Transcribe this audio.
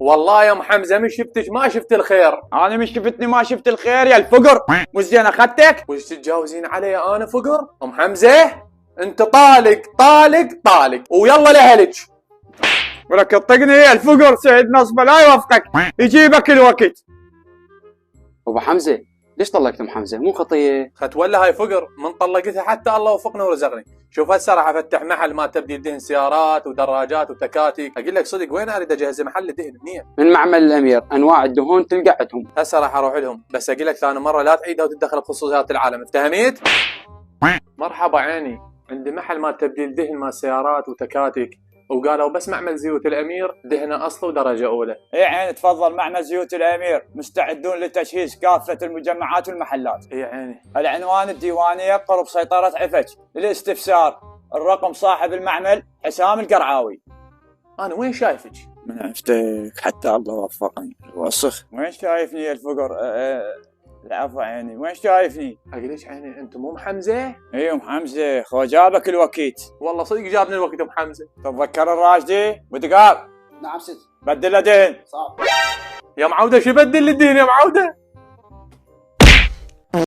والله يا ام حمزه من شفتك ما شفت الخير. انا من شفتني ما شفت الخير يا الفقر. مش زين اخذتك؟ وش تتجاوزين علي انا فقر؟ ام حمزه انت طالق طالق طالق ويلا لاهلك. ولك تطقني يا الفقر، سعد نصبه لا يوفقك يجيبك الوقت. ابو حمزه ليش طلقت ام حمزه؟ مو خطيه. ختولى هاي فقر من طلقتها حتى الله وفقني ورزقني. شوف هسه راح افتح محل ما تبديل دهن سيارات ودراجات وتكاتك. اقول لك صدق وين اريد اجهز محل دهن منيح. من معمل الامير انواع الدهون تلقى عندهم. هسه راح اروح لهم بس اقول لك ثاني مره لا تعيدها وتتدخل بخصوصيات العالم، افتهميت؟ مرحبا عيني، عندي محل ما تبديل دهن ما سيارات وتكاتك، وقالوا بس معمل زيوت الامير دهنه اصل ودرجه اولى. اي عيني تفضل، معمل زيوت الامير مستعدون لتجهيز كافه المجمعات والمحلات. اي عيني. العنوان الديوانيه قرب سيطره عفج. للاستفسار الرقم صاحب المعمل حسام القرعاوي. انا وين شايفك؟ من عفتك حتى الله وفقني الوسخ. وين شايفني يا الفقر؟ العفو عيني، وين شايفني؟ اقول لك عيني انت مو حمزه؟ اي ام حمزه، خو جابك الوكيت. والله صدق جابني الوقت ام حمزه. تتذكر الراشدي ودقار؟ نعم ست. بدل له دهن. صح. يا معوده شو بدل الدين يا معوده؟